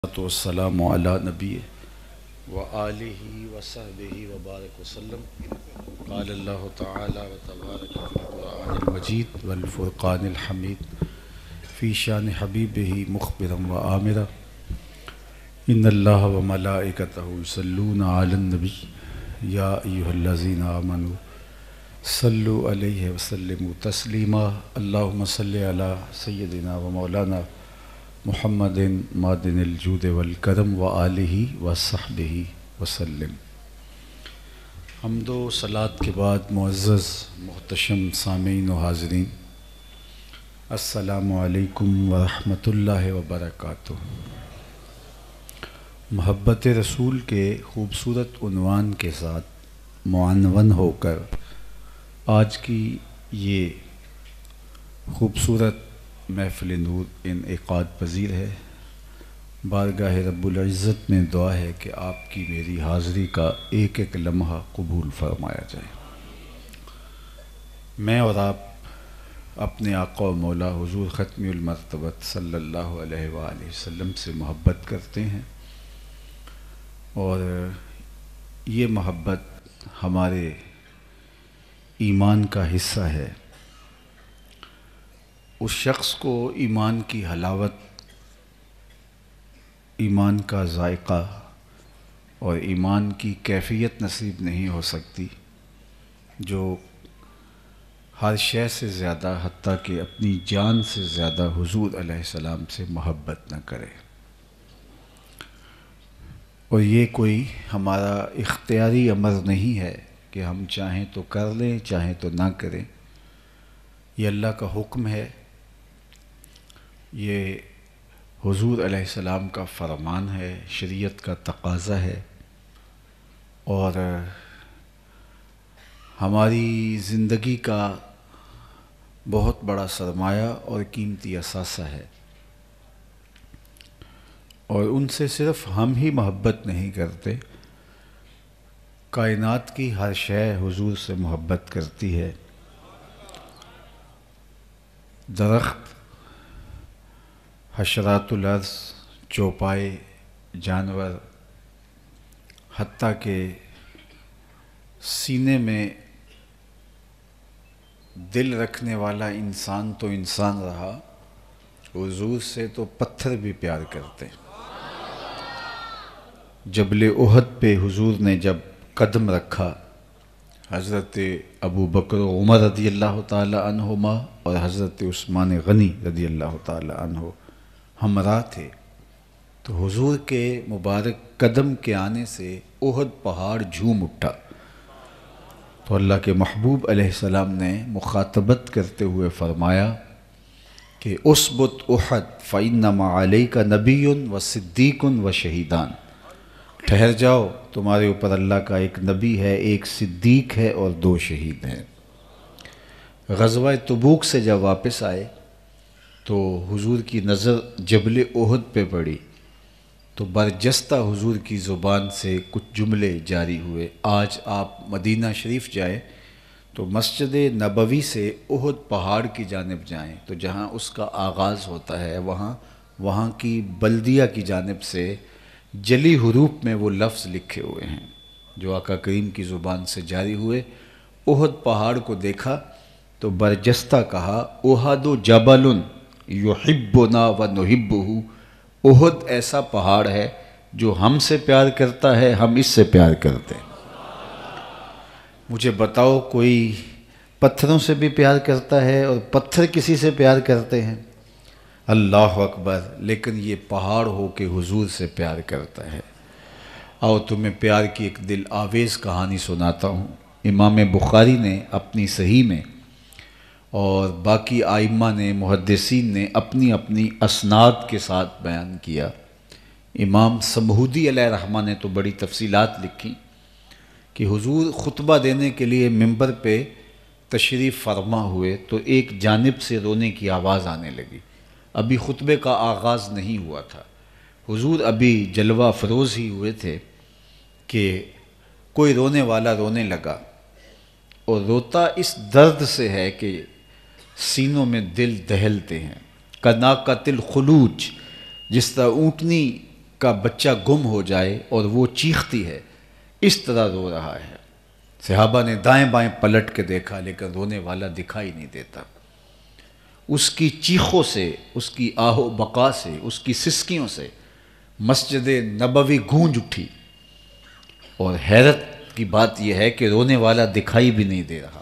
والسلام علی نبی و آلہ و صحبہ وبارک وسلم. قال اللہ تعالی و تبارک فی القرآن المجید والفرقان الحمید فی شان حبیبہ مخبرا و آمرا. ان اللہ و ملائکتہ یصلون علی النبی یا ایہا الذین آمنوا صلوا علیہ وسلموا تسلیما. اللہم صلی علی سیدنا و مولانا محمد معدن الجود والکرم و آلہ و صحبہ وسلم. حمد و صلات کے بعد معزز محتشم سامعین و حاضرین، السلام علیکم ورحمۃ اللہ وبرکاتہ. محبت رسول کے خوبصورت عنوان کے ساتھ معنون ہو کر آج کی یہ خوبصورت محفل نور انعقاد پذیر ہے. بارگاہ رب العزت میں دعا ہے کہ آپ کی میری حاضری کا ایک ایک لمحہ قبول فرمایا جائے. میں اور آپ اپنے آقا و مولا حضور ختم المرتبت صلی اللہ علیہ وآلہ وسلم سے محبت کرتے ہیں، اور یہ محبت ہمارے ایمان کا حصہ ہے. اس شخص کو ایمان کی حلاوت، ایمان کا ذائقہ اور ایمان کی کیفیت نصیب نہیں ہو سکتی جو ہر شے سے زیادہ، حتیٰ کہ اپنی جان سے زیادہ حضور علیہ السلام سے محبت نہ کرے. اور یہ کوئی ہمارا اختیاری امر نہیں ہے کہ ہم چاہیں تو کر لیں چاہیں تو نہ کریں. یہ اللہ کا حکم ہے، یہ حضور علیہ السلام کا فرمان ہے، شریعت کا تقاضا ہے، اور ہماری زندگی کا بہت بڑا سرمایہ اور قیمتی اثاثہ ہے. اور ان سے صرف ہم ہی محبت نہیں کرتے، کائنات کی ہر شے حضور سے محبت کرتی ہے. درخت، حشرات الارض، چوپائے، جانور، حتیٰ کہ سینے میں دل رکھنے والا انسان تو انسان رہا، حضور سے تو پتھر بھی پیار کرتے. جبل احد پہ حضور نے جب قدم رکھا، حضرت ابو بکر و عمر رضی اللہ تعالی عنہما اور حضرت عثمان غنی رضی اللہ تعالی عنہ ہمراہ تھے، تو حضور کے مبارک قدم کے آنے سے احد پہاڑ جھوم اٹھا. تو اللہ کے محبوب علیہ السلام نے مخاطبت کرتے ہوئے فرمایا کہ اثبت احد فإنما علیک نبی و صدیق و شہیدان. ٹھہر جاؤ، تمہارے اوپر اللہ کا ایک نبی ہے، ایک صدیق ہے اور 2 شہید ہیں. غزوہ تبوک سے جب واپس آئے تو حضور کی نظر جبل احد پہ پڑی، تو برجستہ حضور کی زبان سے کچھ جملے جاری ہوئے. آج آپ مدینہ شریف جائیں تو مسجد نبوی سے احد پہاڑ کی جانب جائیں تو جہاں اس کا آغاز ہوتا ہے وہاں کی بلدیہ کی جانب سے جلی حروف میں وہ لفظ لکھے ہوئے ہیں جو آقا کریم کی زبان سے جاری ہوئے. احد پہاڑ کو دیکھا تو برجستہ کہا احد جبل یحبنا و نحبہ. احد ایسا پہاڑ ہے جو ہم سے پیار کرتا ہے، ہم اس سے پیار کرتے ہیں. مجھے بتاؤ کوئی پتھروں سے بھی پیار کرتا ہے اور پتھر کسی سے پیار کرتے ہیں؟ اللہ اکبر. لیکن یہ پہاڑ ہو کے حضور سے پیار کرتا ہے. آؤ تمہیں پیار کی ایک دل آویز کہانی سناتا ہوں. امام بخاری نے اپنی صحیح میں اور باقی ائمہ نے، محدثین نے اپنی اپنی اسناد کے ساتھ بیان کیا. امام سمہودی علیہ رحمہ نے تو بڑی تفصیلات لکھی کہ حضور خطبہ دینے کے لیے ممبر پہ تشریف فرما ہوئے تو ایک جانب سے رونے کی آواز آنے لگی. ابھی خطبے کا آغاز نہیں ہوا تھا، حضور ابھی جلوہ افروز ہی ہوئے تھے کہ کوئی رونے والا رونے لگا، اور روتا اس درد سے ہے کہ سینوں میں دل دہلتے ہیں. کناقۃ الخلوج، جس طرح اونٹنی کا بچہ گم ہو جائے اور وہ چیختی ہے، اس طرح رو رہا ہے۔ صحابہ نے دائیں بائیں پلٹ کے دیکھا لیکن رونے والا دکھائی نہیں دیتا۔ اس کی چیخوں سے، اس کی آہ و بقا سے، اس کی سسکیوں سے مسجد نبوی گونج اٹھی، اور حیرت کی بات یہ ہے کہ رونے والا دکھائی بھی نہیں دے رہا۔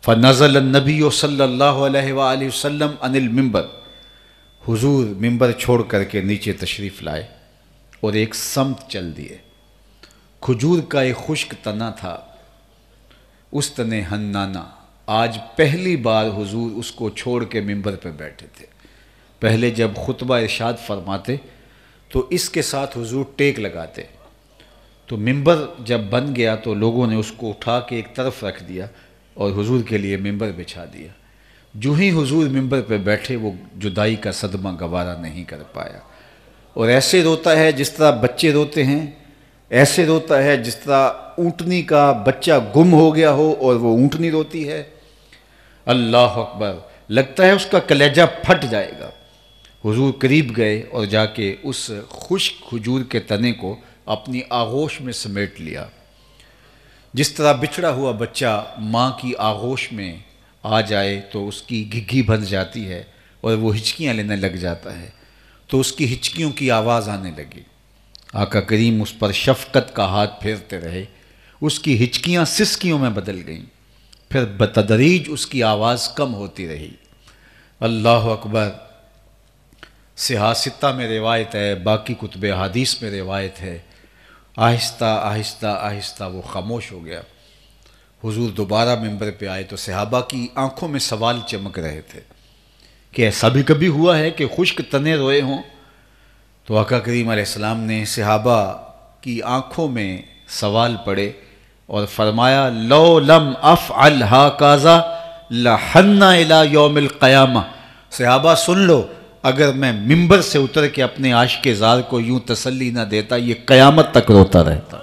فنزل النبی صلی اللہ علیہ وآلہ وسلم عن المنبر، حضور منبر چھوڑ کر کے نیچے تشریف لائے اور ایک سمت چل دیے۔ کھجور کا ایک خشک تنا تھا، اس تنے ہنانا، آج پہلی بار حضور اس کو چھوڑ کے منبر پہ بیٹھے تھے۔ پہلے جب خطبہ ارشاد فرماتے تو اس کے ساتھ حضور ٹیک لگاتے، تو منبر جب بن گیا تو لوگوں نے اس کو اٹھا کے ایک طرف رکھ دیا اور حضور کے لیے منبر بچھا دیا۔ جو ہی حضور منبر پہ بیٹھے وہ جدائی کا صدمہ گوارا نہیں کر پایا، اور ایسے روتا ہے جس طرح بچے روتے ہیں، ایسے روتا ہے جس طرح اونٹنی کا بچہ گم ہو گیا ہو اور وہ اونٹنی روتی ہے۔ اللہ اکبر، لگتا ہے اس کا کلیجہ پھٹ جائے گا۔ حضور قریب گئے اور جا کے اس خشک کھجور کے تنے کو اپنی آغوش میں سمیٹ لیا۔ جس طرح بچھڑا ہوا بچہ ماں کی آغوش میں آ جائے تو اس کی گھگھی بن جاتی ہے اور وہ ہچکیاں لینے لگ جاتا ہے، تو اس کی ہچکیوں کی آواز آنے لگی۔ آقا کریم اس پر شفقت کا ہاتھ پھیرتے رہے، اس کی ہچکیاں سسکیوں میں بدل گئیں، پھر بتدریج اس کی آواز کم ہوتی رہی۔ اللہ اکبر، صحاح ستہ میں روایت ہے، باقی کتب حدیث میں روایت ہے، آہستہ آہستہ آہستہ وہ خاموش ہو گیا۔ حضور دوبارہ منبر پہ آئے تو صحابہ کی آنکھوں میں سوال چمک رہے تھے کہ ایسا بھی کبھی ہوا ہے کہ خشک تنے روئے ہوں؟ تو آقا کریم علیہ السلام نے صحابہ کی آنکھوں میں سوال پڑھے اور فرمایا، لو لم افعل ہاکذا لحن الی یوم القیامہ۔ صحابہ سن لو، اگر میں منبر سے اتر کے اپنے عاشق زار کو یوں تسلی نہ دیتا یہ قیامت تک روتا رہتا۔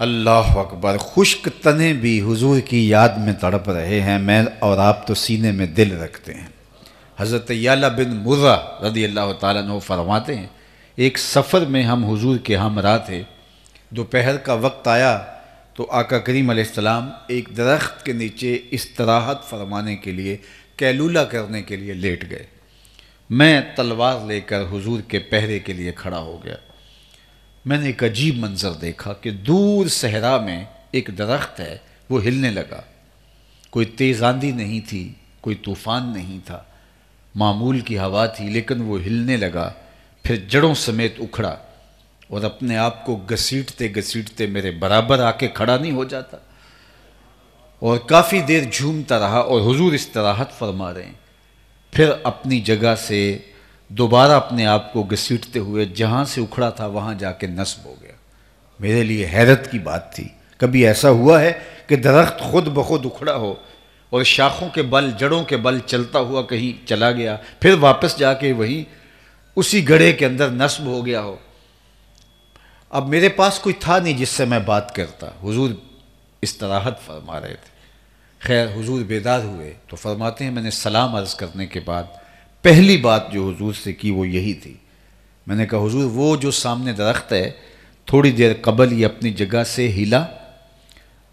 اللہ اکبر، خشک تنے بھی حضور کی یاد میں تڑپ رہے ہیں۔ میں اور آپ تو سینے میں دل رکھتے ہیں۔ حضرت یعلا بن مرہ رضی اللہ تعالیٰ عنہ فرماتے ہیں، ایک سفر میں ہم حضور کے ہمراہ تھے، دوپہر کا وقت آیا تو آقا کریم علیہ السلام ایک درخت کے نیچے استراحت فرمانے کے لیے، قیلولہ کرنے کے لیے لیٹ گئے۔ میں تلوار لے کر حضور کے پہرے کے لیے کھڑا ہو گیا۔ میں نے ایک عجیب منظر دیکھا کہ دور صحرا میں ایک درخت ہے، وہ ہلنے لگا۔ کوئی تیز آندھی نہیں تھی، کوئی طوفان نہیں تھا، معمول کی ہوا تھی، لیکن وہ ہلنے لگا، پھر جڑوں سمیت اکھڑا اور اپنے آپ کو گھسیٹتے گھسیٹتے میرے برابر آ کے کھڑا نہیں ہو جاتا، اور کافی دیر جھومتا رہا اور حضور استراحت فرما رہے ہیں۔ پھر اپنی جگہ سے دوبارہ اپنے آپ کو گھسیٹتے ہوئے جہاں سے اکھڑا تھا وہاں جا کے نصب ہو گیا۔ میرے لیے حیرت کی بات تھی، کبھی ایسا ہوا ہے کہ درخت خود بخود اکھڑا ہو اور شاخوں کے بل، جڑوں کے بل چلتا ہوا کہیں چلا گیا، پھر واپس جا کے وہیں اسی گڑھے کے اندر نصب ہو گیا ہو؟ اب میرے پاس کوئی تھا نہیں جس سے میں بات کرتا، حضور استراحت فرما رہے تھے۔ خیر، حضور بیدار ہوئے تو فرماتے ہیں میں نے سلام عرض کرنے کے بعد پہلی بات جو حضور سے کی وہ یہی تھی۔ میں نے کہا حضور وہ جو سامنے درخت ہے تھوڑی دیر قبل یہ اپنی جگہ سے ہلا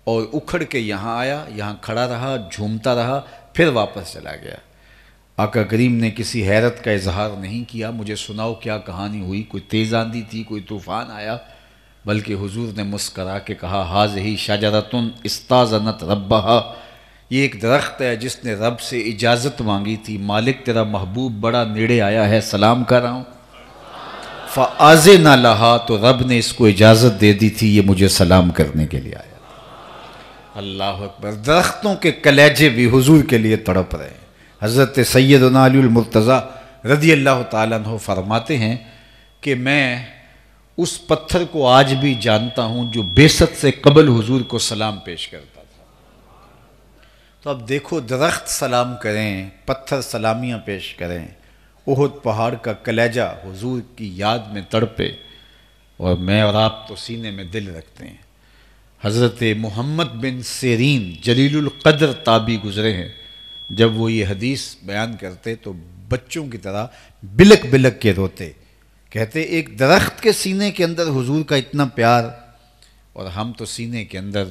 اور اکھڑ کے یہاں آیا، یہاں کھڑا رہا، جھومتا رہا، پھر واپس چلا گیا۔ آقا کریم نے کسی حیرت کا اظہار نہیں کیا، مجھے سناؤ کیا کہانی ہوئی، کوئی تیز آندھی تھی، کوئی طوفان آیا؟ بلکہ حضور نے مسکرا کے کہا، ھذہ شجرۃ استاذنت ربھا، یہ ایک درخت ہے جس نے رب سے اجازت مانگی تھی، مالک تیرا محبوب بڑا نیڑے آیا ہے، سلام کر رہا ہوں۔ فَأَذِنَ لَهَا، تو رب نے اس کو اجازت دے دی تھی، یہ مجھے سلام کرنے کے لیے آیا۔ اللہ اکبر، درختوں کے کلیجے بھی حضور کے لیے تڑپ رہے ہیں۔ حضرت سیدنا علی المرتضیٰ رضی اللہ تعالیٰ عنہ فرماتے ہیں کہ میں اس پتھر کو آج بھی جانتا ہوں جو بعثت سے قبل حضور کو سلام پیش کرتا تھا۔ تو اب دیکھو، درخت سلام کریں، پتھر سلامیاں پیش کریں، احد پہاڑ کا کلیجہ حضور کی یاد میں تڑپے، اور میں اور آپ تو سینے میں دل رکھتے ہیں۔ حضرت محمد بن سیرین جلیل القدر تابعی گزرے ہیں، جب وہ یہ حدیث بیان کرتے تو بچوں کی طرح بلک بلک کے روتے کہتے ایک درخت کے سینے کے اندر حضور کا اتنا پیار، اور ہم تو سینے کے اندر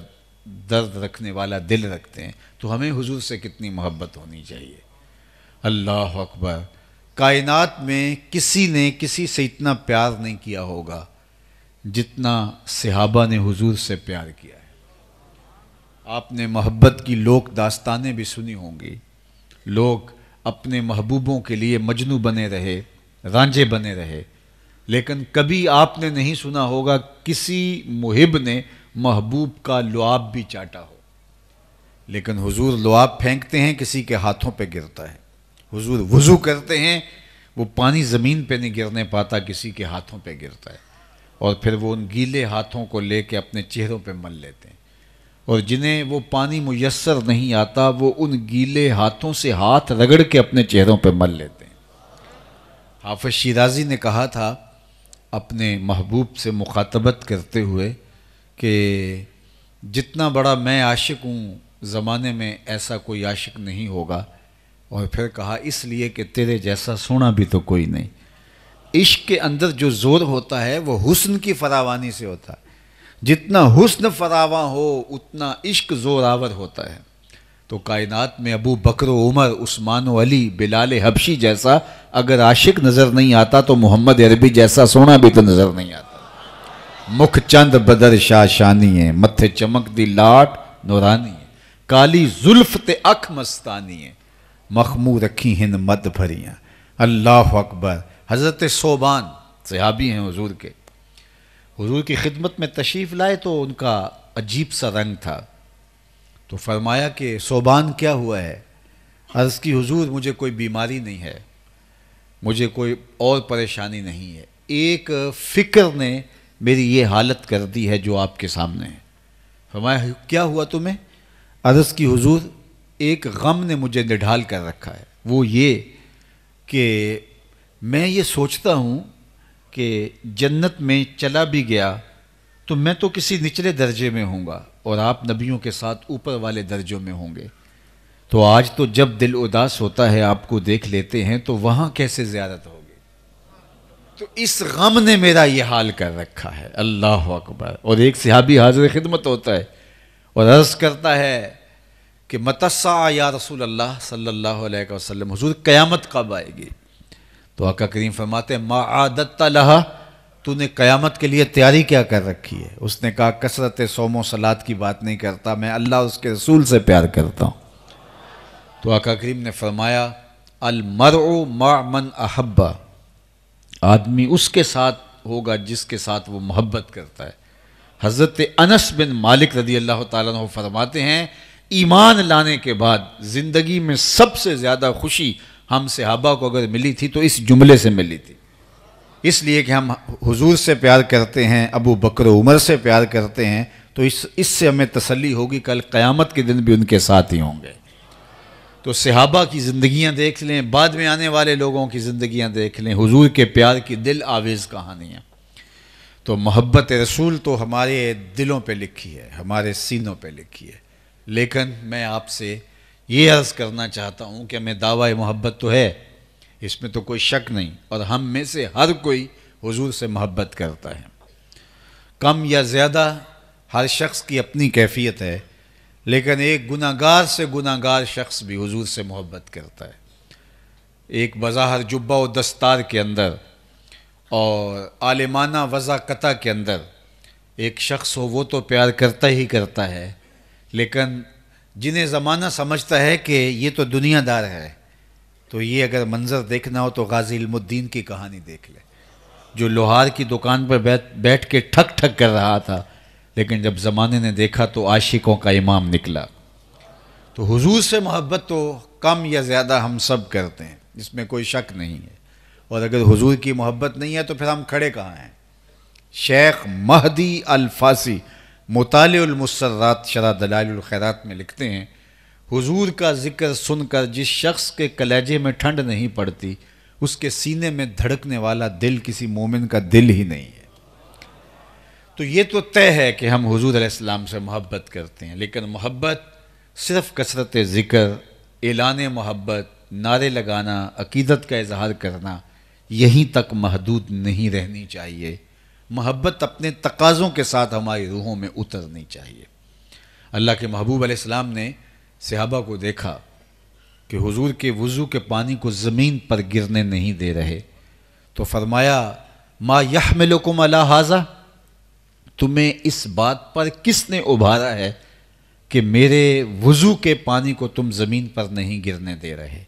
درد رکھنے والا دل رکھتے ہیں، تو ہمیں حضور سے کتنی محبت ہونی چاہیے۔ اللہ اکبر! کائنات میں کسی نے کسی سے اتنا پیار نہیں کیا ہوگا جتنا صحابہ نے حضور سے پیار کیا ہے۔ آپ نے محبت کی لوک داستانیں بھی سنی ہوں گی، لوگ اپنے محبوبوں کے لیے مجنوں بنے رہے، رانجھے بنے رہے، لیکن کبھی آپ نے نہیں سنا ہوگا کسی محب نے محبوب کا لعاب بھی چاٹا ہو۔ لیکن حضور لعاب پھینکتے ہیں، کسی کے ہاتھوں پہ گرتا ہے۔ حضور وضو کرتے ہیں، وہ پانی زمین پہ نہیں گرنے پاتا، کسی کے ہاتھوں پہ گرتا ہے، اور پھر وہ ان گیلے ہاتھوں کو لے کے اپنے چہروں پہ مل لیتے ہیں، اور جنہیں وہ پانی میسر نہیں آتا وہ ان گیلے ہاتھوں سے ہاتھ رگڑ کے اپنے چہروں پہ مل لیتے ہیں۔ حافظ شیرازی نے کہا تھا اپنے محبوب سے مخاطبت کرتے ہوئے کہ جتنا بڑا میں عاشق ہوں زمانے میں ایسا کوئی عاشق نہیں ہوگا، اور پھر کہا اس لیے کہ تیرے جیسا سونا بھی تو کوئی نہیں۔ عشق کے اندر جو زور ہوتا ہے وہ حسن کی فراوانی سے ہوتا ہے، جتنا حسن فراواں ہو اتنا عشق زور آور ہوتا ہے۔ تو کائنات میں ابو بکر و عمر، عثمان و علی، بلال حبشی جیسا اگر عاشق نظر نہیں آتا تو محمد عربی جیسا سونا بھی تو نظر نہیں آتا۔ مکھ چند بدر شاشانی ہے، متھے چمک دی لاٹ نورانی ہے، کالی زلف تے اکھ مستانی ہے، مخمور رکھی ہند مد بھریاں۔ اللہ اکبر! حضرت صوبان صحابی ہیں حضور کے، حضور کی خدمت میں تشریف لائے تو ان کا عجیب سا رنگ تھا، تو فرمایا کہ صوبان کیا ہوا ہے؟ عرض کی حضور مجھے کوئی بیماری نہیں ہے، مجھے کوئی اور پریشانی نہیں ہے، ایک فکر نے میری یہ حالت کر دی ہے جو آپ کے سامنے ہے۔ فرمایا کیا ہوا تمہیں؟ عرض کی حضور ایک غم نے مجھے نڈھال کر رکھا ہے، وہ یہ کہ میں یہ سوچتا ہوں کہ جنت میں چلا بھی گیا تو میں تو کسی نچلے درجے میں ہوں گا اور آپ نبیوں کے ساتھ اوپر والے درجوں میں ہوں گے، تو آج تو جب دل اداس ہوتا ہے آپ کو دیکھ لیتے ہیں تو وہاں کیسے زیارت ہوگی؟ تو اس غم نے میرا یہ حال کر رکھا ہے۔ اللہ اکبر! اور ایک صحابی حاضر خدمت ہوتا ہے اور عرض کرتا ہے کہ متسع یا رسول اللہ صلی اللہ علیہ وسلم، حضور قیامت کب آئے گی؟ تو آقا کریم فرماتے ہیں ما عادت لہا، تو نے قیامت کے لیے تیاری کیا کر رکھی ہے؟ اس نے کہا کثرت صوم و صلات کی بات نہیں کرتا، میں اللہ اور اس کے رسول سے پیار کرتا ہوں۔ تو آقا کریم نے فرمایا المرء مع من احب، آدمی اس کے ساتھ ہوگا جس کے ساتھ وہ محبت کرتا ہے۔ حضرت انس بن مالک رضی اللہ تعالیٰ عنہ فرماتے ہیں ایمان لانے کے بعد زندگی میں سب سے زیادہ خوشی ہم صحابہ کو اگر ملی تھی تو اس جملے سے ملی تھی، اس لیے کہ ہم حضور سے پیار کرتے ہیں، ابو بکر و عمر سے پیار کرتے ہیں، تو اس سے ہمیں تسلی ہوگی کل قیامت کے دن بھی ان کے ساتھ ہی ہوں گے۔ تو صحابہ کی زندگیاں دیکھ لیں، بعد میں آنے والے لوگوں کی زندگیاں دیکھ لیں، حضور کے پیار کی دل آویز کہانیاں۔ تو محبت رسول تو ہمارے دلوں پہ لکھی ہے، ہمارے سینوں پہ لکھی ہے، لیکن میں آپ سے یہ عرض کرنا چاہتا ہوں کہ ہمیں دعویٰ محبت تو ہے، اس میں تو کوئی شک نہیں، اور ہم میں سے ہر کوئی حضور سے محبت کرتا ہے، کم یا زیادہ ہر شخص کی اپنی کیفیت ہے، لیکن ایک گناہگار سے گناہگار شخص بھی حضور سے محبت کرتا ہے۔ ایک بظاہر جبہ و دستار کے اندر اور عالمانہ وضاقتہ کے اندر ایک شخص ہو وہ تو پیار کرتا ہی کرتا ہے، لیکن جنہیں زمانہ سمجھتا ہے کہ یہ تو دنیا دار ہے، تو یہ اگر منظر دیکھنا ہو تو غازی علم الدین کی کہانی دیکھ لے، جو لوہار کی دکان پر بیٹھ کے ٹھک ٹھک کر رہا تھا، لیکن جب زمانے نے دیکھا تو عاشقوں کا امام نکلا۔ تو حضور سے محبت تو کم یا زیادہ ہم سب کرتے ہیں، اس میں کوئی شک نہیں ہے، اور اگر حضور کی محبت نہیں ہے تو پھر ہم کھڑے کہاں ہیں؟ شیخ مہدی الفاسی مطالع المسرات شرح دلائل الخیرات میں لکھتے ہیں حضور کا ذکر سن کر جس شخص کے کلیجے میں ٹھنڈ نہیں پڑتی اس کے سینے میں دھڑکنے والا دل کسی مومن کا دل ہی نہیں ہے۔ تو یہ تو طے ہے کہ ہم حضور علیہ السلام سے محبت کرتے ہیں، لیکن محبت صرف کثرت ذکر، اعلان محبت، نعرے لگانا، عقیدت کا اظہار کرنا، یہیں تک محدود نہیں رہنی چاہیے، محبت اپنے تقاضوں کے ساتھ ہماری روحوں میں اترنی چاہیے۔ اللہ کے محبوب علیہ السلام نے صحابہ کو دیکھا کہ حضور کے وضو کے پانی کو زمین پر گرنے نہیں دے رہے، تو فرمایا ما یحملکم علی ھذا، تمہیں اس بات پر کس نے ابھارا ہے کہ میرے وضو کے پانی کو تم زمین پر نہیں گرنے دے رہے؟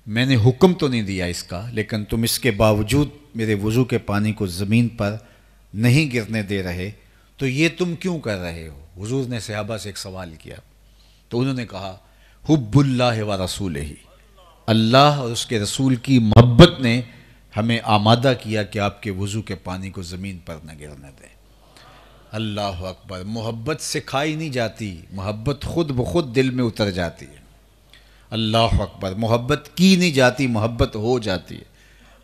میں نے حکم تو نہیں دیا اس کا، لیکن تم اس کے باوجود میرے وضو کے پانی کو زمین پر نہیں گرنے دے رہے، تو یہ تم کیوں کر رہے ہو؟ حضور نے صحابہ سے ایک سوال کیا، تو انہوں نے کہا حب اللہ و رسولہ، اللہ اور اس کے رسول کی محبت نے ہمیں آمادہ کیا کہ آپ کے وضو کے پانی کو زمین پر نہ گرنے دیں۔ اللہ اکبر! محبت سکھائی نہیں جاتی، محبت خود بخود دل میں اتر جاتی ہے۔ اللہ اکبر! محبت کی نہیں جاتی، محبت ہو جاتی ہے،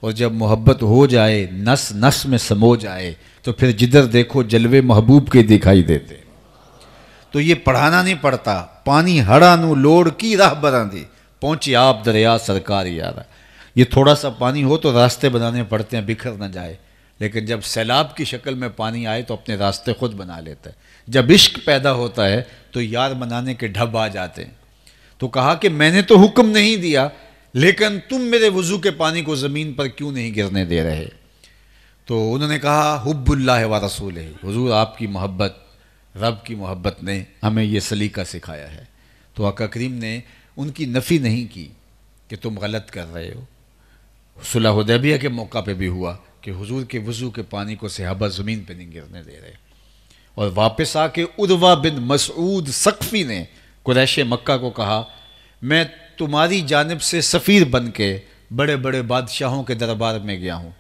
اور جب محبت ہو جائے، نس نس میں سمو جائے، تو پھر جدھر دیکھو جلوے محبوب کے دکھائی دیتے۔ تو یہ پڑھانا نہیں پڑتا، پانی ہڑا نو لوڑ کی راہ براں دی، پہنچی آپ دریا سرکار یارا۔ یہ تھوڑا سا پانی ہو تو راستے بنانے پڑتے ہیں، بکھر نہ جائے، لیکن جب سیلاب کی شکل میں پانی آئے تو اپنے راستے خود بنا لیتا ہے۔ جب عشق پیدا ہوتا ہے تو یار منانے کے ڈھب آ جاتے ہیں۔ تو کہا کہ میں نے تو حکم نہیں دیا، لیکن تم میرے وضو کے پانی کو زمین پر کیوں نہیں گرنے دے رہے؟ تو انہوں نے کہا حب اللہ و رسولہ، حضور آپ کی محبت، رب کی محبت نے ہمیں یہ سلیقہ سکھایا ہے۔ تو آقا کریم نے ان کی نفی نہیں کی کہ تم غلط کر رہے ہو۔ صلح حدیبیہ کے موقع پہ بھی ہوا کہ حضور کے وضو کے پانی کو صحابہ زمین پہ نہیں گرنے دے رہے، اور واپس آ کے عروہ بن مسعود ثقفی نے قریش مکہ کو کہا میں تمہاری جانب سے سفیر بن کے بڑے بڑے بادشاہوں کے دربار میں گیا ہوں،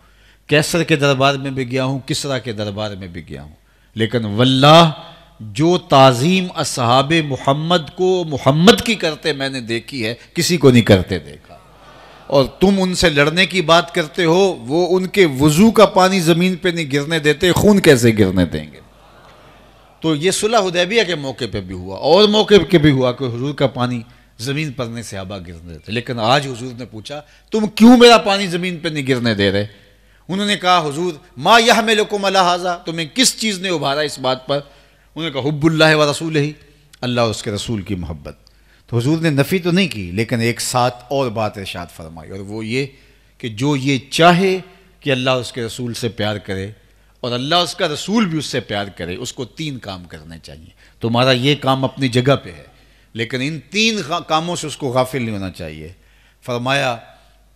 کیسر کے دربار میں بھی گیا ہوں، کسریٰ کے دربار میں بھی گیا ہوں، لیکن واللہ جو تعظیم اصحاب محمد کو محمد کی کرتے میں نے دیکھی ہے، کسی کو نہیں کرتے دیکھا۔ اور تم ان سے لڑنے کی بات کرتے ہو، وہ ان کے وضو کا پانی زمین پہ نہیں گرنے دیتے، خون کیسے گرنے دیں گے؟ تو یہ صلح حدیبیہ کے موقع پہ بھی ہوا، اور موقع پہ بھی ہوا کہ حضور کا پانی زمین پر نہیں صحابہ گرنے دیتے، لیکن آج حضور نے پوچھا تم کیوں میرا پانی زمین پہ نہیں گرنے دے رہے؟ انہوں نے کہا حضور ما یحملکم علی ھذا، تمہیں کس چیز نے ابھارا اس بات پر؟ انہوں نے کہا حب اللہ و رسولہ، اللہ اور اس کے رسول کی محبت۔ تو حضور نے نفی تو نہیں کی، لیکن ایک ساتھ اور بات ارشاد فرمائی، اور وہ یہ کہ جو یہ چاہے کہ اللہ اس کے رسول سے پیار کرے اور اللہ اس کا رسول بھی اس سے پیار کرے، اس کو 3 کام کرنے چاہیے۔ تمہارا یہ کام اپنی جگہ پہ ہے، لیکن ان 3 کاموں سے اس کو غافل نہیں ہونا چاہیے۔ فرمایا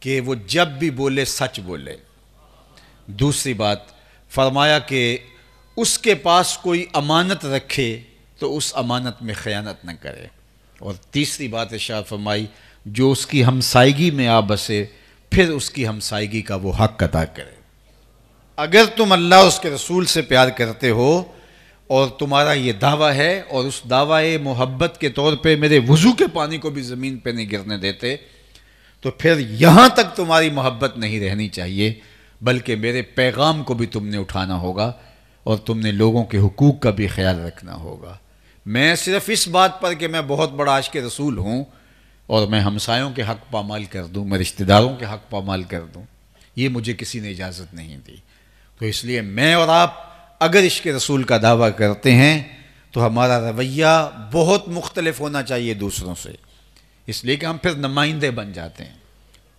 کہ وہ جب بھی بولے سچ بولے۔ دوسری بات فرمایا کہ اس کے پاس کوئی امانت رکھے تو اس امانت میں خیانت نہ کرے۔ اور تیسری بات ارشاد فرمائی جو اس کی ہمسائیگی میں آ بسے پھر اس کی ہمسائیگی کا وہ حق ادا کرے۔ اگر تم اللہ اس کے رسول سے پیار کرتے ہو اور تمہارا یہ دعویٰ ہے، اور اس دعوی محبت کے طور پہ میرے وضو کے پانی کو بھی زمین پہ نہیں گرنے دیتے، تو پھر یہاں تک تمہاری محبت نہیں رہنی چاہیے، بلکہ میرے پیغام کو بھی تم نے اٹھانا ہوگا، اور تم نے لوگوں کے حقوق کا بھی خیال رکھنا ہوگا۔ میں صرف اس بات پر کہ میں بہت بڑا عاشق رسول ہوں اور میں ہمسایوں کے حق پامال کر دوں، میں رشتہ داروں کے حق پامال کر دوں، یہ مجھے کسی نے اجازت نہیں دی۔ تو اس لیے میں اور آپ اگر عشق رسول کا دعویٰ کرتے ہیں تو ہمارا رویہ بہت مختلف ہونا چاہیے دوسروں سے، اس لیے کہ ہم پھر نمائندے بن جاتے ہیں۔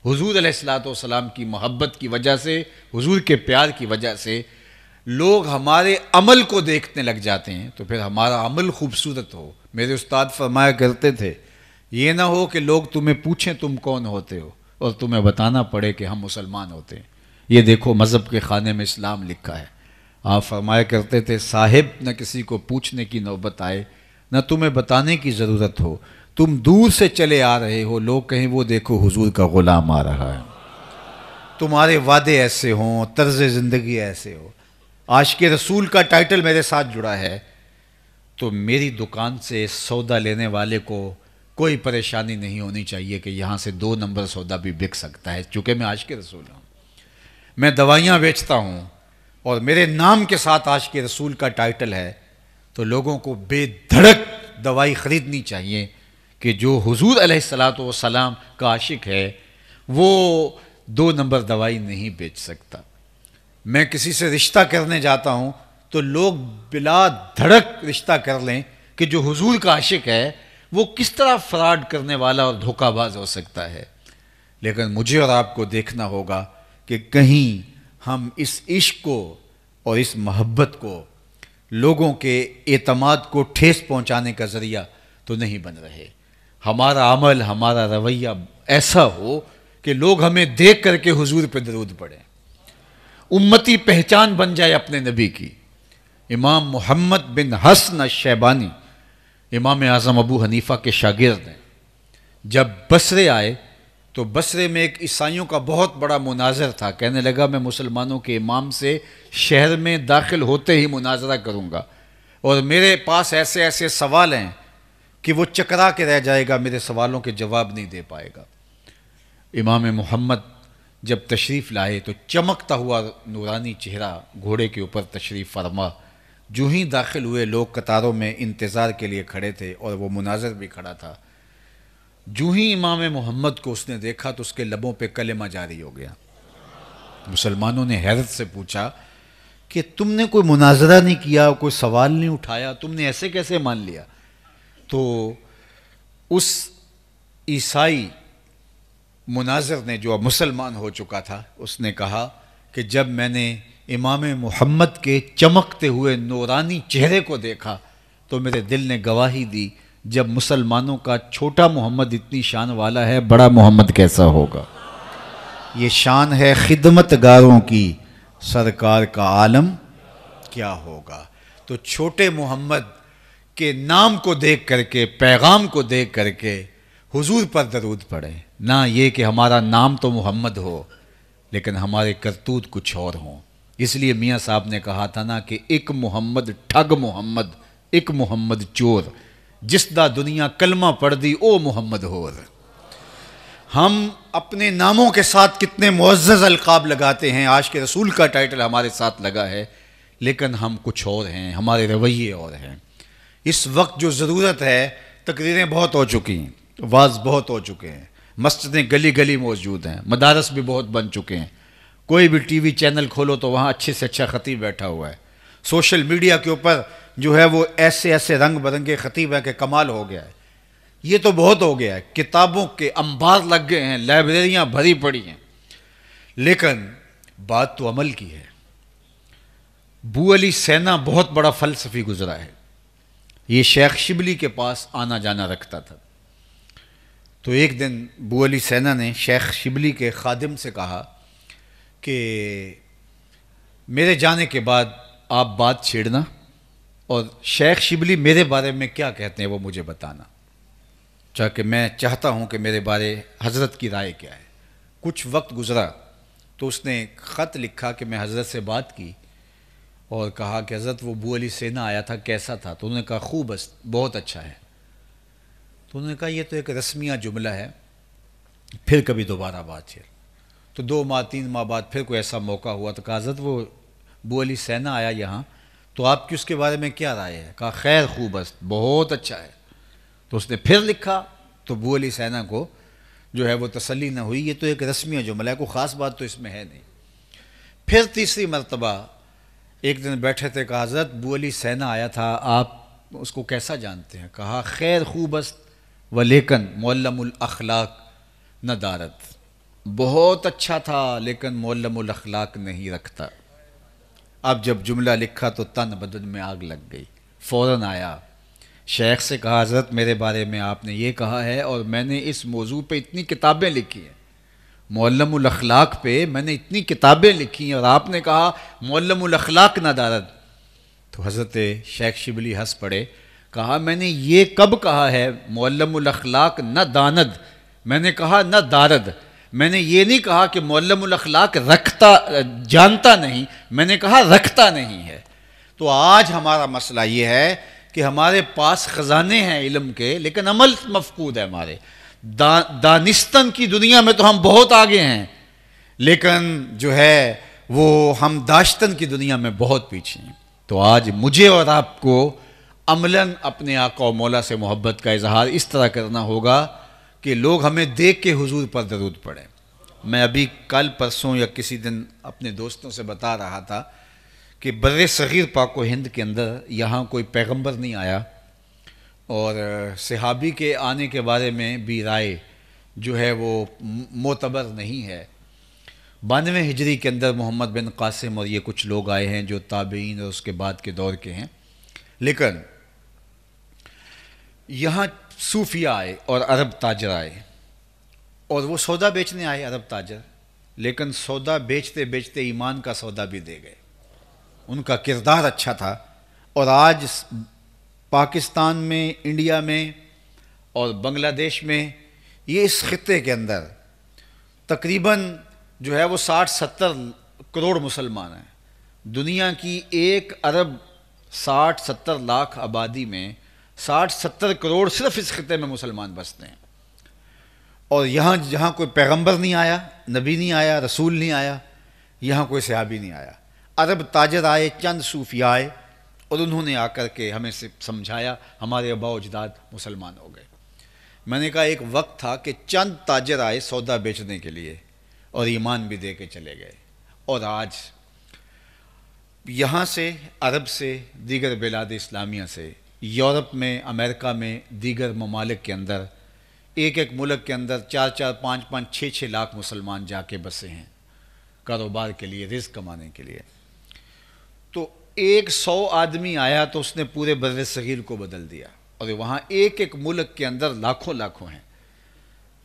حضور علیہ الصلوۃ والسلام کی محبت کی وجہ سے، حضور کے پیار کی وجہ سے لوگ ہمارے عمل کو دیکھنے لگ جاتے ہیں، تو پھر ہمارا عمل خوبصورت ہو۔ میرے استاد فرمایا کرتے تھے یہ نہ ہو کہ لوگ تمہیں پوچھیں تم کون ہوتے ہو اور تمہیں بتانا پڑے کہ ہم مسلمان ہوتے ہیں۔ یہ دیکھو مذہب کے خانے میں اسلام لکھا ہے۔ آپ فرمایا کرتے تھے صاحب نہ کسی کو پوچھنے کی نوبت آئے نہ تمہیں بتانے کی ضرورت ہو، تم دور سے چلے آ رہے ہو، لوگ کہیں وہ دیکھو حضور کا غلام آ رہا ہے۔ تمہارے وعدے ایسے ہوں، طرز زندگی ایسے ہو، عاشق رسول کا ٹائٹل میرے ساتھ جڑا ہے، تو میری دکان سے سودا لینے والے کو کوئی پریشانی نہیں ہونی چاہیے کہ یہاں سے 2 نمبر سودا بھی بک سکتا ہے، چونکہ میں عاشق رسول ہوں۔ میں دوائیاں بیچتا ہوں اور میرے نام کے ساتھ عاشق رسول کا ٹائٹل ہے، تو لوگوں کو بے دھڑک دوائی خریدنی چاہیے کہ جو حضور علیہ الصلوۃ والسلام کا عاشق ہے وہ 2 نمبر دوائی نہیں بیچ سکتا۔ میں کسی سے رشتہ کرنے جاتا ہوں تو لوگ بلا دھڑک رشتہ کر لیں کہ جو حضور کا عاشق ہے وہ کس طرح فراڈ کرنے والا اور دھوکہ باز ہو سکتا ہے، لیکن مجھے اور آپ کو دیکھنا ہوگا کہ کہیں ہم اس عشق کو اور اس محبت کو لوگوں کے اعتماد کو ٹھیس پہنچانے کا ذریعہ تو نہیں بن رہے۔ ہمارا عمل، ہمارا رویہ ایسا ہو کہ لوگ ہمیں دیکھ کر کے حضور پہ درود پڑھیں، امتی پہچان بن جائے اپنے نبی کی۔ امام محمد بن حسن الشیبانی امام اعظم ابو حنیفہ کے شاگرد ہیں، جب بصرے آئے تو بصرے میں ایک عیسائیوں کا بہت بڑا مناظر تھا۔ کہنے لگا میں مسلمانوں کے امام سے شہر میں داخل ہوتے ہی مناظرہ کروں گا، اور میرے پاس ایسے ایسے سوال ہیں کہ وہ چکرا کے رہ جائے گا، میرے سوالوں کے جواب نہیں دے پائے گا۔ امام محمد جب تشریف لائے تو چمکتا ہوا نورانی چہرہ گھوڑے کے اوپر تشریف فرما، جو ہی داخل ہوئے لوگ قطاروں میں انتظار کے لیے کھڑے تھے اور وہ مناظر بھی کھڑا تھا۔ جو ہی امام محمد کو اس نے دیکھا تو اس کے لبوں پہ کلمہ جاری ہو گیا۔ مسلمانوں نے حیرت سے پوچھا کہ تم نے کوئی مناظرہ نہیں کیا، کوئی سوال نہیں اٹھایا، تم نے ایسے کیسے مان لیا؟ تو اس عیسائی مناظر نے، جو اب مسلمان ہو چکا تھا، اس نے کہا کہ جب میں نے امام محمد کے چمکتے ہوئے نورانی چہرے کو دیکھا تو میرے دل نے گواہی دی، جب مسلمانوں کا چھوٹا محمد اتنی شان والا ہے، بڑا محمد کیسا ہوگا؟ یہ شان ہے خدمت گاروں کی، سرکار کا عالم کیا ہوگا؟ تو چھوٹے محمد کے نام کو دیکھ کر کے، پیغام کو دیکھ کر کے حضور پر درود پڑھیں، نہ یہ کہ ہمارا نام تو محمد ہو لیکن ہمارے کرتوت کچھ اور ہوں۔ اس لیے میاں صاحب نے کہا تھا نا کہ ایک محمد ٹھگ محمد، ایک محمد چور، جس دا دنیا کلمہ پڑھ دی او محمد ہور۔ ہم اپنے ناموں کے ساتھ کتنے معزز القاب لگاتے ہیں، عاشق رسول کا ٹائٹل ہمارے ساتھ لگا ہے، لیکن ہم کچھ اور ہیں، ہمارے رویے اور ہیں۔ اس وقت جو ضرورت ہے، تقریریں بہت ہو چکی ہیں، واعظ بہت ہو چکے ہیں، مسجدیں گلی گلی موجود ہیں، مدارس بھی بہت بن چکے ہیں، کوئی بھی ٹی وی چینل کھولو تو وہاں اچھے سے اچھا خطیب بیٹھا ہوا ہے، سوشل میڈیا کے اوپر جو ہے وہ ایسے ایسے رنگ برنگے خطیب ہیں کہ کمال ہو گیا ہے۔ یہ تو بہت ہو گیا ہے، کتابوں کے انبار لگ گئے ہیں، لائبریریاں بھری پڑی ہیں، لیکن بات تو عمل کی ہے۔ بو علی سینا بہت بڑا فلسفی گزرا ہے، یہ شیخ شبلی کے پاس آنا جانا رکھتا تھا۔ تو ایک دن بو علی سینا نے شیخ شبلی کے خادم سے کہا کہ میرے جانے کے بعد آپ بات چھیڑنا اور شیخ شبلی میرے بارے میں کیا کہتے ہیں وہ مجھے بتانا، کہ میں چاہتا ہوں کہ میرے بارے حضرت کی رائے کیا ہے۔ کچھ وقت گزرا تو اس نے خط لکھا کہ میں حضرت سے بات کی اور کہا کہ حضرت وہ بو علی سینا آیا تھا، کیسا تھا؟ تو انہوں نے کہا خوب، بہت اچھا ہے۔ تو انہوں نے کہا یہ تو ایک رسمیہ جملہ ہے، پھر کبھی دوبارہ بات چیت۔ تو 2 ماہ 3 ماہ بعد پھر کوئی ایسا موقع ہوا تو کہا حضرت وہ بو علی سینا آیا یہاں، تو آپ کی اس کے بارے میں کیا رائے ہے؟ کہا خیر خوب، بہت اچھا ہے۔ تو اس نے پھر لکھا تو بو علی سینا کو جو ہے وہ تسلی نہ ہوئی، یہ تو ایک رسمیہ جملہ ہے، کوئی خاص بات تو اس میں ہے نہیں۔ پھر تیسری مرتبہ ایک دن بیٹھے تھے، کہا حضرت بو علی سینا آیا تھا، آپ اس کو کیسا جانتے ہیں؟ کہا خیر خوب است ولیکن معلم الاخلاق نہ دارت، بہت اچھا تھا لیکن معلم الاخلاق نہیں رکھتا۔ اب جب جملہ لکھا تو تن بدن میں آگ لگ گئی، فوراً آیا شیخ سے کہا حضرت میرے بارے میں آپ نے یہ کہا ہے اور میں نے اس موضوع پہ اتنی کتابیں لکھی ہیں، معلم الاخلاق پہ میں نے اتنی کتابیں لکھی ہیں اور آپ نے کہا معلم الاخلاق نہ دارد۔ تو حضرت شیخ شبلی ہنس پڑے، کہا میں نے یہ کب کہا ہے معلم الاخلاق نہ داند؟ میں نے کہا نہ دارد، میں نے یہ نہیں کہا کہ معلم الاخلاق رکھتا جانتا نہیں، میں نے کہا رکھتا نہیں ہے۔ تو آج ہمارا مسئلہ یہ ہے کہ ہمارے پاس خزانے ہیں علم کے لیکن عمل مفقود ہے ہمارے۔ دانستن کی دنیا میں تو ہم بہت آگے ہیں لیکن جو ہے وہ ہم داشتن کی دنیا میں بہت پیچھے ہیں۔ تو آج مجھے اور آپ کو عملاً اپنے آقا و مولا سے محبت کا اظہار اس طرح کرنا ہوگا کہ لوگ ہمیں دیکھ کے حضور پر درود پڑھیں، میں ابھی کل پرسوں یا کسی دن اپنے دوستوں سے بتا رہا تھا کہ بر صغیر پاک و ہند کے اندر یہاں کوئی پیغمبر نہیں آیا، اور صحابی کے آنے کے بارے میں بھی رائے جو ہے وہ معتبر نہیں ہے۔ 92 ہجری کے اندر محمد بن قاسم اور یہ کچھ لوگ آئے ہیں جو تابعین اور اس کے بعد کے دور کے ہیں، لیکن یہاں صوفیہ آئے اور عرب تاجر آئے، اور وہ سودا بیچنے آئے عرب تاجر، لیکن سودا بیچتے بیچتے ایمان کا سودا بھی دے گئے۔ ان کا کردار اچھا تھا، اور آج پاکستان میں، انڈیا میں اور بنگلہ دیش میں، یہ اس خطے کے اندر تقریباً جو ہے وہ 60-70 کروڑ مسلمان ہیں۔ دنیا کی 1 ارب 60-70 لاکھ آبادی میں 60-70 کروڑ صرف اس خطے میں مسلمان بستے ہیں، اور یہاں جہاں کوئی پیغمبر نہیں آیا، نبی نہیں آیا، رسول نہیں آیا، یہاں کوئی صحابی نہیں آیا۔ عرب تاجر آئے، چند صوفیہ آئے، اور انہوں نے آ کر کے ہمیں سمجھایا، ہمارے آباء و اجداد مسلمان ہو گئے۔ میں نے کہا ایک وقت تھا کہ چند تاجر آئے سودا بیچنے کے لیے اور ایمان بھی دے کے چلے گئے، اور آج یہاں سے، عرب سے، دیگر بلاد اسلامیہ سے، یورپ میں، امریکہ میں، دیگر ممالک کے اندر، ایک ملک کے اندر 4-4، 5-5، 6-6 لاکھ مسلمان جا کے بسے ہیں کاروبار کے لیے، رزق کمانے کے لیے۔ تو 100 آدمی آیا تو اس نے پورے بر صغیر کو بدل دیا، اور وہاں ایک ملک کے اندر لاکھوں ہیں۔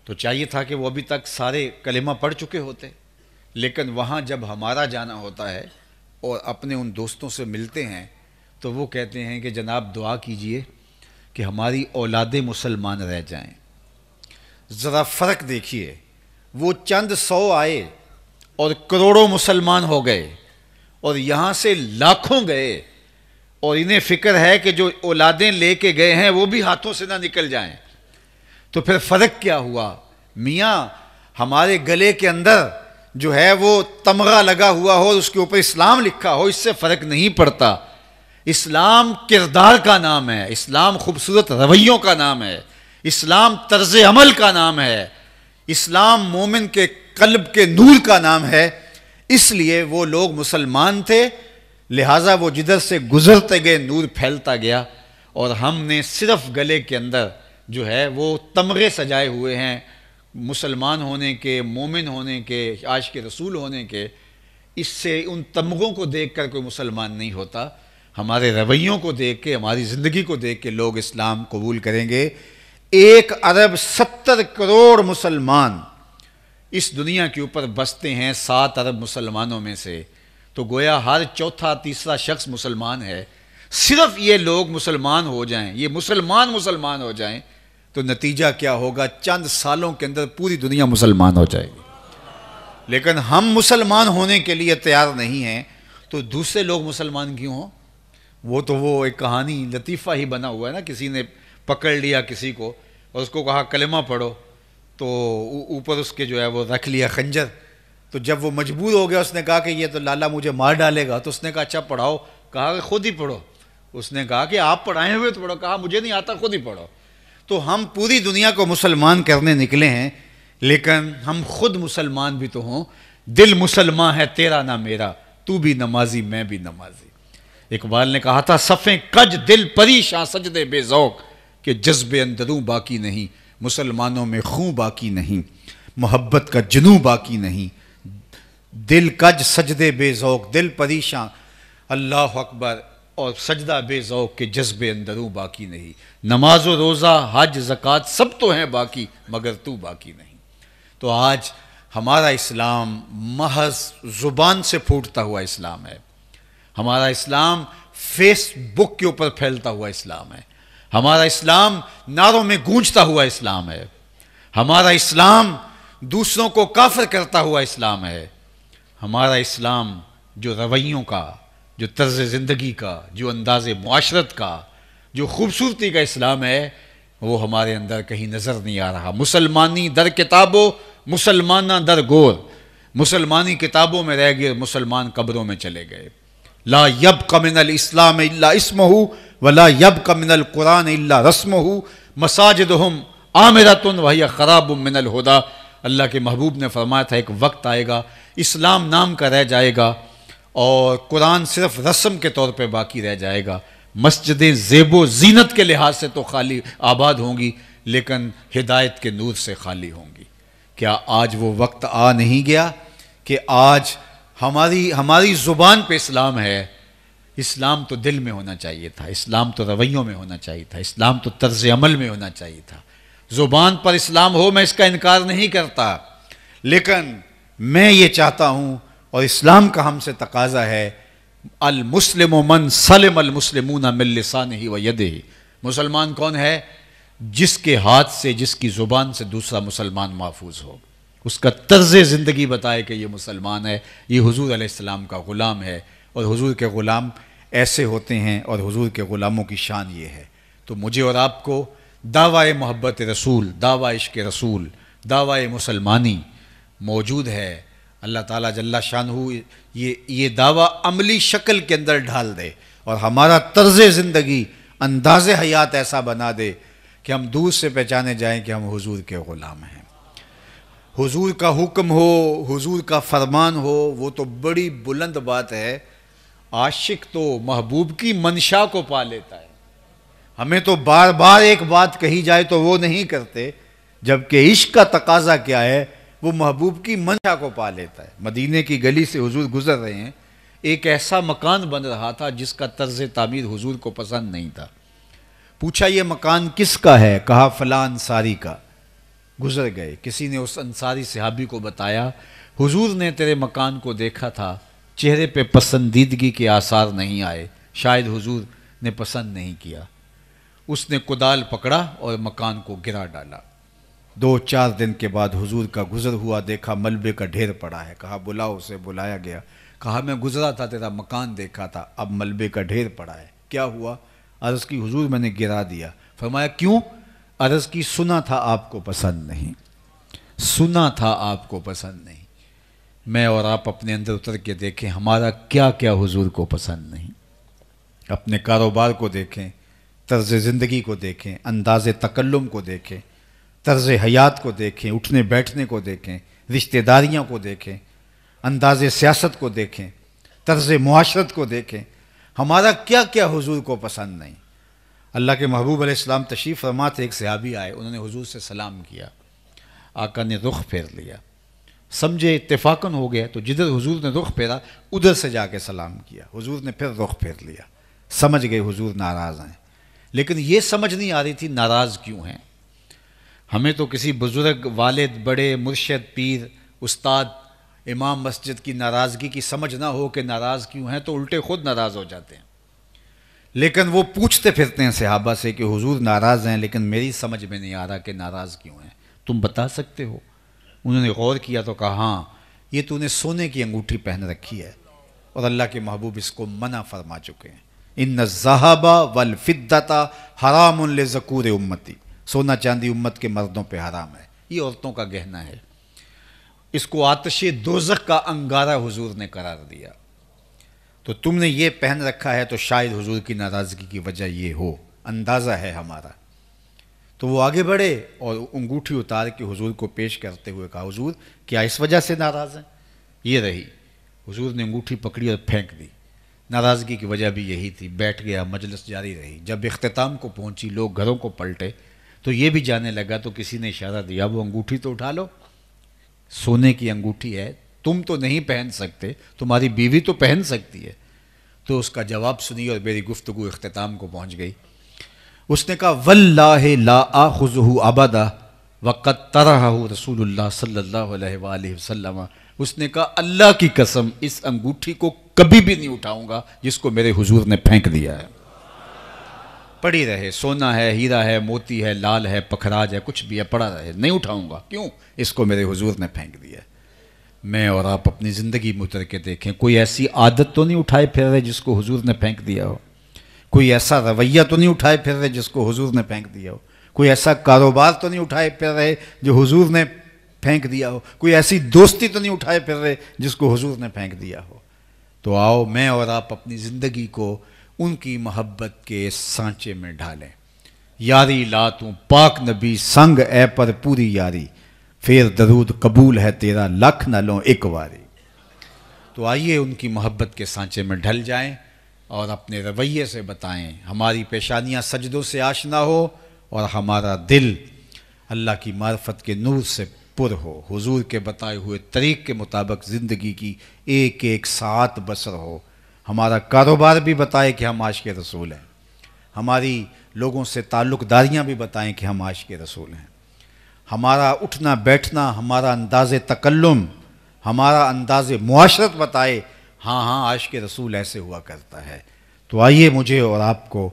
تو چاہیے تھا کہ وہ ابھی تک سارے کلمہ پڑھ چکے ہوتے، لیکن وہاں جب ہمارا جانا ہوتا ہے اور اپنے ان دوستوں سے ملتے ہیں تو وہ کہتے ہیں کہ جناب دعا کیجئے کہ ہماری اولادیں مسلمان رہ جائیں۔ ذرا فرق دیکھیے، وہ چند 100 آئے اور کروڑوں مسلمان ہو گئے، اور یہاں سے لاکھوں گئے، اور انہیں فکر ہے کہ جو اولادیں لے کے گئے ہیں وہ بھی ہاتھوں سے نہ نکل جائیں۔ تو پھر فرق کیا ہوا؟ میاں ہمارے گلے کے اندر جو ہے وہ تمغہ لگا ہوا ہو، اس کے اوپر اسلام لکھا ہو، اس سے فرق نہیں پڑتا۔ اسلام کردار کا نام ہے، اسلام خوبصورت رویوں کا نام ہے، اسلام طرز عمل کا نام ہے، اسلام مومن کے قلب کے نور کا نام ہے۔ اس لیے وہ لوگ مسلمان تھے، لہٰذا وہ جدھر سے گزرتے گئے نور پھیلتا گیا، اور ہم نے صرف گلے کے اندر جو ہے وہ تمغے سجائے ہوئے ہیں مسلمان ہونے کے، مومن ہونے کے، عاشق رسول ہونے کے۔ اس سے ان تمغوں کو دیکھ کر کوئی مسلمان نہیں ہوتا، ہمارے رویوں کو دیکھ کے، ہماری زندگی کو دیکھ کے لوگ اسلام قبول کریں گے۔ 1 ارب 70 کروڑ مسلمان اس دنیا کے اوپر بستے ہیں 7 ارب مسلمانوں میں سے، تو گویا ہر چوتھا تیسرا شخص مسلمان ہے۔ صرف یہ لوگ مسلمان ہو جائیں، یہ مسلمان ہو جائیں، تو نتیجہ کیا ہوگا؟ چند سالوں کے اندر پوری دنیا مسلمان ہو جائے گی۔ لیکن ہم مسلمان ہونے کے لیے تیار نہیں ہیں، تو دوسرے لوگ مسلمان کیوں ہوں؟ وہ ایک کہانی، لطیفہ ہی بنا ہوا ہے نا، کسی نے پکڑ لیا کسی کو اور اس کو کہا کلمہ پڑھو، تو اوپر اس کے جو ہے وہ رکھ لیا خنجر۔ تو جب وہ مجبور ہو گیا، اس نے کہا کہ یہ تو لالا مجھے مار ڈالے گا، تو اس نے کہا اچھا پڑھاؤ، کہا کہ خود ہی پڑھو۔ اس نے کہا کہ آپ پڑھائے ہوئے تو پڑھو، کہا مجھے نہیں آتا، خود ہی پڑھو۔ تو ہم پوری دنیا کو مسلمان کرنے نکلے ہیں، لیکن ہم خود مسلمان بھی تو ہوں۔ دل مسلمان ہے تیرا نہ میرا، تو بھی نمازی میں بھی نمازی۔ اقبال نے کہا تھا صفیں کج دل پریشاں سجدے بے ذوق، کہ جذب اندروں باقی نہیں، مسلمانوں میں خون باقی نہیں، محبت کا جنوں باقی نہیں۔ دل کج سجدے بے ذوق، دل پریشاں، اللہ اکبر، اور سجدہ بے ذوق کے جذب اندروں باقی نہیں۔ نماز و روزہ، حج، زکوٰۃ سب تو ہیں باقی، مگر تو باقی نہیں۔ تو آج ہمارا اسلام محض زبان سے پھوٹتا ہوا اسلام ہے، ہمارا اسلام فیس بک کے اوپر پھیلتا ہوا اسلام ہے، ہمارا اسلام نعروں میں گونجتا ہوا اسلام ہے، ہمارا اسلام دوسروں کو کافر کرتا ہوا اسلام ہے، ہمارا اسلام جو رویوں کا، جو طرز زندگی کا، جو انداز معاشرت کا، جو خوبصورتی کا اسلام ہے، وہ ہمارے اندر کہیں نظر نہیں آ رہا۔ مسلمانی در کتابوں، مسلمانہ در گور، مسلمانی کتابوں میں رہ گئے، مسلمان قبروں میں چلے گئے۔ لا یبق من الاسلام الا اسمہ ولا یبق من القرآن الا رسمہ مساجدہم عامرۃ وہی خراب من الہدی اللہ کے محبوب نے فرمایا تھا ایک وقت آئے گا اسلام نام کا رہ جائے گا اور قرآن صرف رسم کے طور پہ باقی رہ جائے گا، مسجدیں زیب و زینت کے لحاظ سے تو خالی آباد ہوں گی لیکن ہدایت کے نور سے خالی ہوں گی۔ کیا آج وہ وقت آ نہیں گیا کہ آج ہماری زبان پہ اسلام ہے؟ اسلام تو دل میں ہونا چاہیے تھا، اسلام تو رویوں میں ہونا چاہیے تھا، اسلام تو طرز عمل میں ہونا چاہیے تھا۔ زبان پر اسلام ہو، میں اس کا انکار نہیں کرتا، لیکن میں یہ چاہتا ہوں اور اسلام کا ہم سے تقاضا ہے، المسلم من سلم المسلمون من لسانہ و یدہ۔ مسلمان کون ہے؟ جس کے ہاتھ سے، جس کی زبان سے دوسرا مسلمان محفوظ ہو، اس کا طرز زندگی بتائے کہ یہ مسلمان ہے، یہ حضور علیہ السلام کا غلام ہے، اور حضور کے غلام ایسے ہوتے ہیں اور حضور کے غلاموں کی شان یہ ہے۔ تو مجھے اور آپ کو دعوی محبت رسول، دعوی عشق رسول، دعوی مسلمانی موجود ہے۔ اللہ تعالیٰ جل شانہ یہ دعویٰ عملی شکل کے اندر ڈھال دے اور ہمارا طرز زندگی، انداز حیات ایسا بنا دے کہ ہم دور سے پہچانے جائیں کہ ہم حضور کے غلام ہیں۔ حضور کا حکم ہو، حضور کا فرمان ہو، وہ تو بڑی بلند بات ہے۔ عاشق تو محبوب کی منشا کو پا لیتا ہے۔ ہمیں تو بار بار ایک بات کہی جائے تو وہ نہیں کرتے، جبکہ عشق کا تقاضا کیا ہے، وہ محبوب کی منشا کو پا لیتا ہے۔ مدینے کی گلی سے حضور گزر رہے ہیں، ایک ایسا مکان بن رہا تھا جس کا طرز تعمیر حضور کو پسند نہیں تھا۔ پوچھا یہ مکان کس کا ہے؟ کہا فلاں انصاری کا۔ گزر گئے، کسی نے اس انصاری صحابی کو بتایا حضور نے تیرے مکان کو دیکھا تھا، چہرے پہ پسندیدگی کے آثار نہیں آئے، شاید حضور نے پسند نہیں کیا۔ اس نے کدال پکڑا اور مکان کو گرا ڈالا۔ 2-4 دن کے بعد حضور کا گزر ہوا، دیکھا ملبے کا ڈھیر پڑا ہے، کہا بلاؤ اسے۔ بلایا گیا، کہا میں گزرا تھا، تیرا مکان دیکھا تھا، اب ملبے کا ڈھیر پڑا ہے، کیا ہوا؟ عرض کی حضور میں نے گرا دیا۔ فرمایا کیوں؟ عرض کی سنا تھا آپ کو پسند نہیں، سنا تھا آپ کو پسند نہیں۔ میں اور آپ اپنے اندر اتر کے دیکھیں ہمارا کیا کیا حضور کو پسند نہیں۔ اپنے کاروبار کو دیکھیں، طرز زندگی کو دیکھیں، انداز تکلم کو دیکھیں، طرز حیات کو دیکھیں، اٹھنے بیٹھنے کو دیکھیں، رشتہ داریاں کو دیکھیں، انداز سیاست کو دیکھیں، طرز معاشرت کو دیکھیں، ہمارا کیا کیا حضور کو پسند نہیں۔ اللہ کے محبوب علیہ السلام تشریف فرما تھے، ایک صحابی آئے، انہوں نے حضور سے سلام کیا، آقا نے رخ پھیر لیا، سمجھے اتفاقاً ہو گیا، تو جدھر حضور نے رخ پھیرا ادھر سے جا کے سلام کیا، حضور نے پھر رخ پھیر لیا، سمجھ گئے حضور ناراض ہیں۔ لیکن یہ سمجھ نہیں آ رہی تھی ناراض کیوں ہیں۔ ہمیں تو کسی بزرگ، والد، بڑے، مرشد، پیر، استاد، امام مسجد کی ناراضگی کی سمجھ نہ ہو کہ ناراض کیوں ہیں تو الٹے خود ناراض ہو جاتے ہیں۔ لیکن وہ پوچھتے پھرتے ہیں صحابہ سے کہ حضور ناراض ہیں لیکن میری سمجھ میں نہیں آ رہا کہ ناراض کیوں ہیں، تم بتا سکتے ہو؟ انہوں نے غور کیا تو کہا ہاں، یہ تو نے سونے کی انگوٹھی پہن رکھی ہے اور اللہ کے محبوب اس کو منع فرما چکے ہیں۔ ان الذھب والفضۃ حرام لذکور امتی، سونا چاندی امت کے مردوں پہ حرام ہے، یہ عورتوں کا گہنا ہے۔ اس کو آتش دوزخ کا انگارہ حضور نے قرار دیا۔ تو تم نے یہ پہن رکھا ہے تو شاید حضور کی ناراضگی کی وجہ یہ ہو، اندازہ ہے ہمارا۔ تو وہ آگے بڑھے اور انگوٹھی اتار کے حضور کو پیش کرتے ہوئے کہا حضور کیا اس وجہ سے ناراض ہیں؟ یہ رہی۔ حضور نے انگوٹھی پکڑی اور پھینک دی۔ ناراضگی کی وجہ بھی یہی تھی۔ بیٹھ گیا، مجلس جاری رہی۔ جب اختتام کو پہنچی، لوگ گھروں کو پلٹے تو یہ بھی جانے لگا تو کسی نے اشارہ دیا وہ انگوٹھی تو اٹھا لو، سونے کی انگوٹھی ہے، تم تو نہیں پہن سکتے، تمہاری بیوی تو پہن سکتی ہے۔ تو اس کا جواب سنی اور میری گفتگو اختتام کو پہنچ گئی۔ اس نے کہا واللہ لا آخذہ ابدا وقد طرحہ رسول اللہ صلی اللہ علیہ وآلہ وسلم۔ اس نے کہا اللہ کی قسم اس انگوٹھی کو کبھی بھی نہیں اٹھاؤں گا جس کو میرے حضور نے پھینک دیا ہے۔ پڑی رہے، سونا ہے، ہیرا ہے، موتی ہے، لال ہے، پکھراج ہے، کچھ بھی ہے، پڑا رہے، نہیں اٹھاؤں گا۔ کیوں؟ اس کو میرے حضور نے پھینک دیا ہے۔ میں اور آپ اپنی زندگی میں اتر کے دیکھیں، کوئی ایسی عادت تو نہیں اٹھائے پھر رہے جس کو حضور نے پھینک دیا ہو، کوئی ایسا رویہ تو نہیں اٹھائے پھر رہے جس کو حضور نے پھینک دیا ہو، کوئی ایسا کاروبار تو نہیں اٹھائے پھر رہے جو حضور نے پھینک دیا ہو، کوئی ایسی دوستی تو نہیں اٹھائے پھر رہے جس کو حضور نے پھینک دیا ہو۔ تو آؤ میں اور آپ اپنی زندگی کو ان کی محبت کے سانچے میں ڈھالیں۔ یاری لا توں پاک نبی سنگ اے پر پوری یاری، پھر درود قبول ہے تیرا لاکھ نہ لوں ایک واری۔ تو آئیے ان کی محبت کے سانچے میں ڈھل جائیں اور اپنے رویے سے بتائیں، ہماری پیشانیاں سجدوں سے آشنا ہو اور ہمارا دل اللہ کی معرفت کے نور سے پر ہو، حضور کے بتائے ہوئے طریق کے مطابق زندگی کی ایک ایک ساعت بسر ہو، ہمارا کاروبار بھی بتائے کہ ہم عاشق رسول ہیں، ہماری لوگوں سے تعلق داریاں بھی بتائیں کہ ہم عاشق رسول ہیں، ہمارا اٹھنا بیٹھنا، ہمارا انداز تکلم، ہمارا انداز معاشرت بتائے ہاں ہاں عاشق رسول ایسے ہوا کرتا ہے۔ تو آئیے مجھے اور آپ کو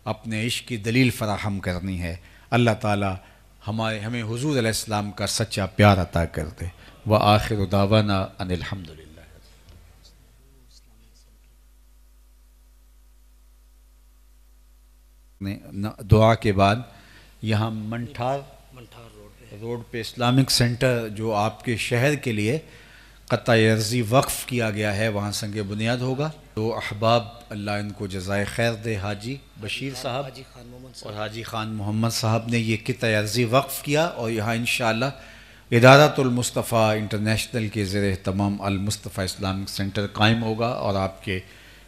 اپنے عشق کی دلیل فراہم کرنی ہے، اللہ تعالی ہمیں حضور علیہ السلام کا سچا پیار عطا کر دے۔ وآخر دعوانا ان الحمدللہ۔ دعا کے بعد یہاں منٹھار روڈ پہ اسلامک سینٹر جو آپ کے شہر کے لیے قطع عرضی وقف کیا گیا ہے، وہاں سنگ بنیاد ہوگا۔ تو احباب اللہ ان کو جزائے خیر دے، حاجی بشیر صاحب اور حاجی خان محمد صاحب نے یہ قطع عرضی وقف کیا، اور یہاں انشاءاللہ ادارۃ المصطفیٰ انٹرنیشنل کے زیر اہتمام المصطفیٰ اسلامک سینٹر قائم ہوگا، اور آپ کے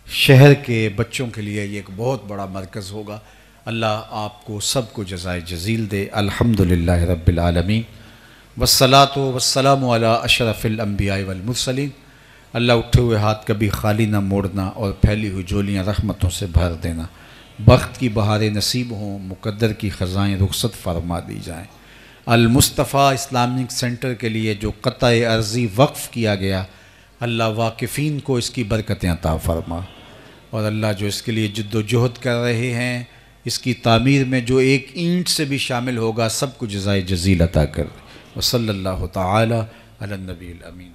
شہر کے بچوں کے لیے یہ ایک بہت بڑا مرکز ہوگا۔ اللہ آپ کو سب کو جزائے جزیل دے۔ الحمدللہ رب العالمین، والصلاۃ والسلام علی اشرف الانبیاء والمرسلین۔ اللہ اٹھے ہوئے ہاتھ کبھی خالی نہ موڑنا، اور پھیلی ہوئی جولیاں رحمتوں سے بھر دینا۔ بخت کی بہاریں نصیب ہوں، مقدر کی خزائیں رخصت فرما دی جائیں۔ المصطفیٰ اسلامک سینٹر کے لیے جو قطع عرضی وقف کیا گیا، اللہ واقفین کو اس کی برکتیں عطا فرما، اور اللہ جو اس کے لیے جد و جہد کر رہے ہیں، اس کی تعمیر میں جو ایک اینٹ سے بھی شامل ہوگا، سب کو جزائے جزیل عطا کر دے۔ وصلی اللہ تعالی علی النبی الامین۔